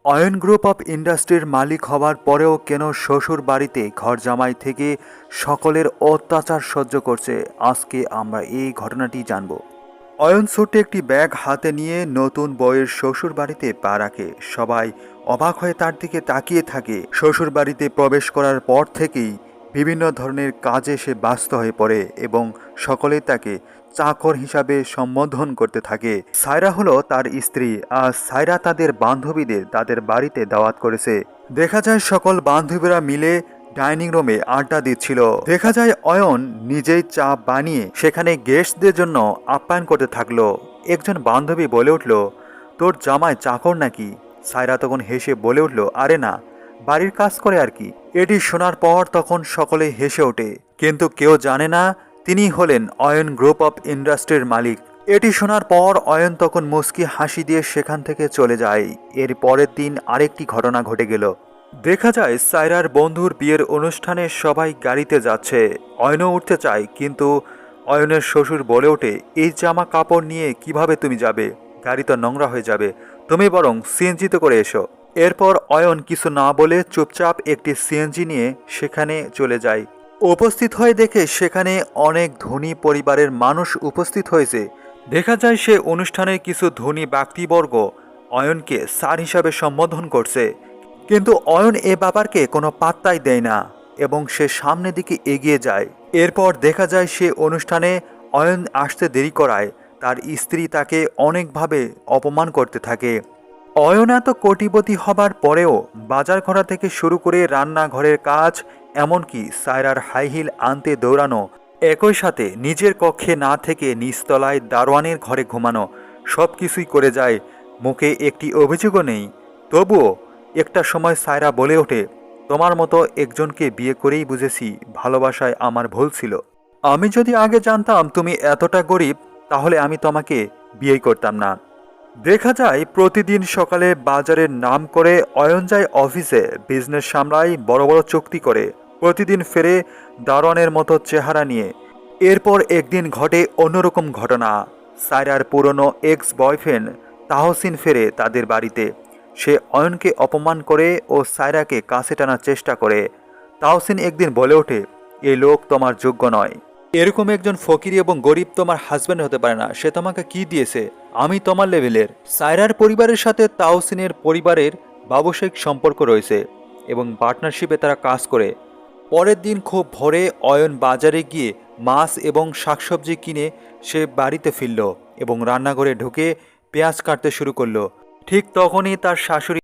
Ayan group of ইন্ডাস্ট্রির মালিক হবার পরেও কেন শ্বশুর বাড়িতে ঘর জামাই থেকে সকলের অত্যাচার সহ্য করছে, আজকে আমরা এই ঘটনাটি জানব। অয়ন ছোট্ট একটি ব্যাগ হাতে নিয়ে নতুন বউয়ের শ্বশুর বাড়িতে পা রাখে। সবাই অবাক হয়ে তার দিকে তাকিয়ে থাকে। শ্বশুর বাড়িতে প্রবেশ করার পর থেকেই বিভিন্ন ধরনের কাজে সে ব্যস্ত হয়ে পড়ে এবং সকলে তাকে চাকর হিসাবে সম্বোধন করতে থাকে। সায়রা হলো তার স্ত্রী, আর সায়রা তাদের বান্ধবীদের তাদের বাড়িতে দাওয়াত করেছে। দেখা যায় সকল বান্ধবীরা মিলে ডাইনিং রুমে আড্ডা দিচ্ছিল। দেখা যায় অয়ন নিজেই চা বানিয়ে সেখানে গেস্টদের জন্য আপ্যায়ন করতে থাকলো। একজন বান্ধবী বলে উঠল, তোর জামাই চাকর নাকি? সায়রা তখন হেসে বলে উঠল, আরে না, বাড়ির কাজ করে আর কি। এটি শোনার পর তখন সকলে হেসে ওঠে, কিন্তু কেউ জানে না তিনি হলেন অয়ন গ্রুপ অফ ইন্ডাস্ট্রির মালিক। এটি শোনার পর অয়ন তখন মুচকি হাসি দিয়ে সেখান থেকে চলে যায়। এর পরের দিন আরেকটি ঘটনা ঘটে গেল। দেখা যায় সায়রার বন্ধুর বিয়ের অনুষ্ঠানে সবাই গাড়িতে যাচ্ছে। অয়নও উঠতে চায়, কিন্তু অয়নের শ্বশুর বলে ওঠে, এই জামা কাপড় নিয়ে কিভাবে তুমি যাবে? গাড়ি তো নোংরা হয়ে যাবে, তুমি বরং সিএনজিতে করে এসো। এরপর অয়ন কিছু না বলে চুপচাপ একটি সিএনজি নিয়ে সেখানে চলে যায়। উপস্থিত হয়ে দেখে সেখানে অনেক ধনী পরিবারের মানুষ উপস্থিত হয়েছে। দেখা যায় সে অনুষ্ঠানের কিছু ধনী ব্যক্তিবর্গ অয়নকে স্যার হিসাবে সম্বোধন করছে, কিন্তু অয়ন এ ব্যাপারকে কোনো পাত্তাই দেয় না এবং সে সামনের দিকে এগিয়ে যায়। এরপর দেখা যায় সে অনুষ্ঠানে অয়ন আসতে দেরি করায় তার স্ত্রী তাকে অনেকভাবে অপমান করতে থাকে। অয়ন এত কোটিপতি হবার পরেও বাজার করা থেকে শুরু করে রান্নাঘরের কাজ, এমনকি সায়রার হাই হিল আনতে দৌড়ানো, একই সাথে নিজের কক্ষে না থেকে নিচতলায় দারোয়ানের ঘরে ঘুমানো, সব কিছুই করে যায়। মুখে একটি অভিযোগও নেই। তবুও একটা সময় সায়রা বলে ওঠে, তোমার মতো একজনকে বিয়ে করেই বুঝেছি ভালোবাসায় আমার ভুল ছিল। আমি যদি আগে জানতাম তুমি এতটা গরিব, তাহলে আমি তোমাকে বিয়েই করতাম না। দেখা যায় প্রতিদিন সকালে বাজারের নাম করে অয়ন যায় অফিসে, বিজনেস সামলায়, বড় বড় চুক্তি করে, প্রতিদিন ফেরে দারোয়ানের মতো চেহারা নিয়ে। এরপর একদিন ঘটে অন্যরকম ঘটনা। সায়রার পুরনো এক্স বয়ফ্রেন্ড তাহসিন ফেরে তাদের বাড়িতে। সে অয়নকে অপমান করে ও সায়রাকে কাছে টানার চেষ্টা করে। তাহসিন একদিন বলে ওঠে, এই লোক তোমার যোগ্য নয়। এরকম একজন ফকির এবং গরিব তোমার হাজব্যান্ড হতে পারে না। সে তোমাকে কি দিয়েছে? আমি তোমার লেভেলের। সায়রার পরিবারের সাথে তাওসিনের পরিবারের ব্যবসায়িক সম্পর্ক রয়েছে এবং পার্টনারশিপে তারা কাজ করে। পরের দিন খুব ভোরে অয়ন বাজারে গিয়ে মাছ এবং শাকসবজি কিনে সে বাড়িতে ফিরল এবং রান্নাঘরে ঢুকে পেঁয়াজ কাটতে শুরু করলো। ঠিক তখনই তার শাশুড়ি